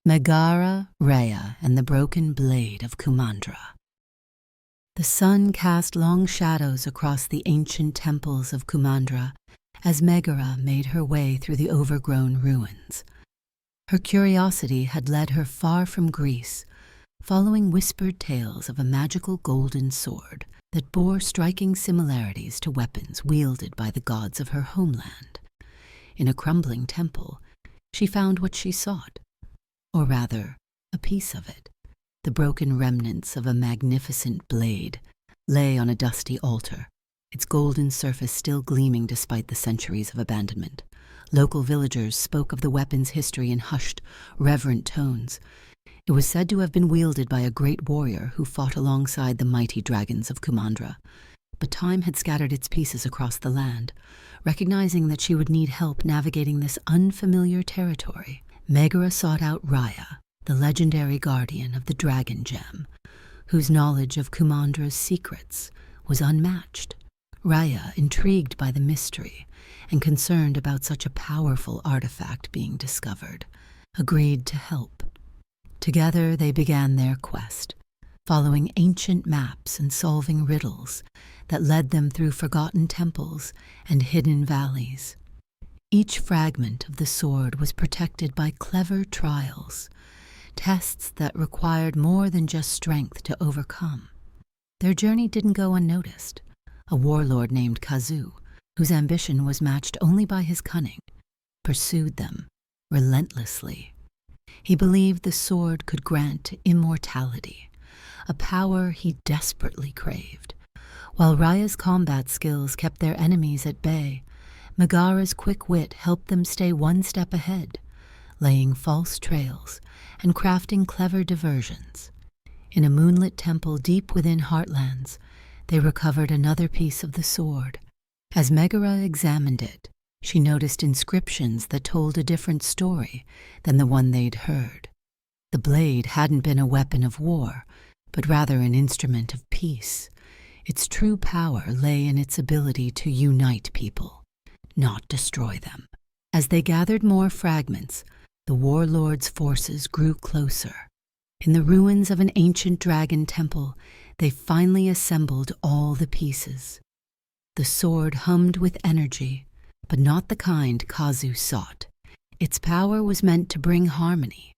Megara, Raya, and the broken blade of Kumandra. The sun cast long shadows across the ancient temples of Kumandra as Megara made her way through the overgrown ruins. Her curiosity had led her far from Greece, following whispered tales of a magical golden sword that bore striking similarities to weapons wielded by the gods of her homeland. In a crumbling temple, she found what she sought, or rather, a piece of it. The broken remnants of a magnificent blade lay on a dusty altar, its golden surface still gleaming despite the centuries of abandonment. Local villagers spoke of the weapon's history in hushed, reverent tones. It was said to have been wielded by a great warrior who fought alongside the mighty dragons of Kumandra. But time had scattered its pieces across the land. Recognizing that she would need help navigating this unfamiliar territory, Megara sought out Raya, the legendary guardian of the dragon gem, whose knowledge of Kumandra's secrets was unmatched. Raya, intrigued by the mystery and concerned about such a powerful artifact being discovered, agreed to help. Together they began their quest, following ancient maps and solving riddles that led them through forgotten temples and hidden valleys. Each fragment of the sword was protected by clever trials, tests that required more than just strength to overcome. Their journey didn't go unnoticed. A warlord named Kazu, whose ambition was matched only by his cunning, pursued them relentlessly. He believed the sword could grant immortality, a power he desperately craved. While Raya's combat skills kept their enemies at bay, Megara's quick wit helped them stay one step ahead, laying false trails and crafting clever diversions. In a moonlit temple deep within Heartlands, they recovered another piece of the sword. As Megara examined it, she noticed inscriptions that told a different story than the one they'd heard. The blade hadn't been a weapon of war, but rather an instrument of peace. Its true power lay in its ability to unite people, not destroy them. As they gathered more fragments, the warlord's forces grew closer. In the ruins of an ancient dragon temple, they finally assembled all the pieces. The sword hummed with energy, but not the kind Kazu sought. Its power was meant to bring harmony,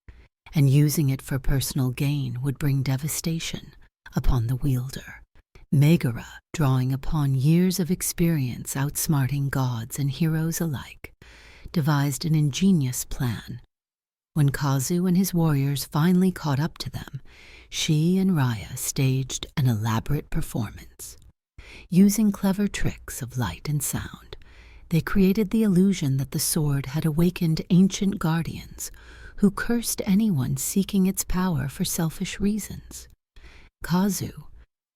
and using it for personal gain would bring devastation upon the wielder. Megara, drawing upon years of experience outsmarting gods and heroes alike, devised an ingenious plan. When Kazu and his warriors finally caught up to them, she and Raya staged an elaborate performance. Using clever tricks of light and sound, they created the illusion that the sword had awakened ancient guardians who cursed anyone seeking its power for selfish reasons. Kazu,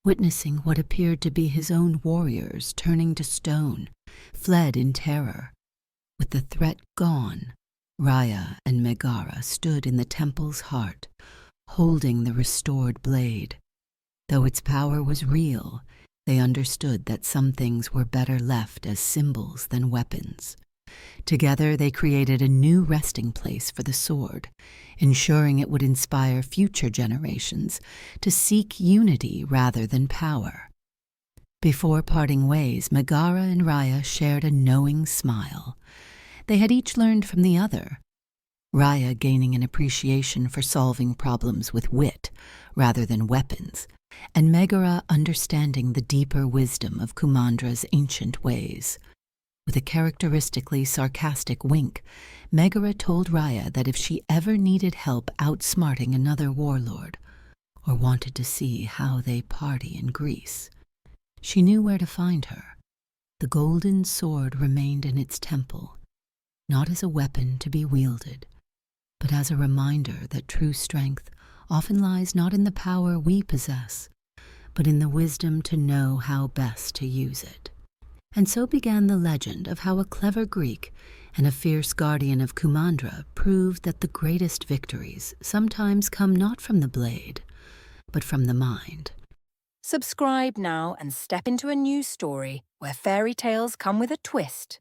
witnessing what appeared to be his own warriors turning to stone, fled in terror. With the threat gone, Raya and Megara stood in the temple's heart, holding the restored blade. Though its power was real, they understood that some things were better left as symbols than weapons. Together they created a new resting place for the sword, ensuring it would inspire future generations to seek unity rather than power. Before parting ways, Megara and Raya shared a knowing smile. They had each learned from the other, Raya gaining an appreciation for solving problems with wit rather than weapons, and Megara understanding the deeper wisdom of Kumandra's ancient ways. With a characteristically sarcastic wink, Megara told Raya that if she ever needed help outsmarting another warlord, or wanted to see how they party in Greece, she knew where to find her. The golden sword remained in its temple, not as a weapon to be wielded, but as a reminder that true strength often lies not in the power we possess, but in the wisdom to know how best to use it. And so began the legend of how a clever Greek and a fierce guardian of Kumandra proved that the greatest victories sometimes come not from the blade, but from the mind. Subscribe now and step into a new story where fairy tales come with a twist.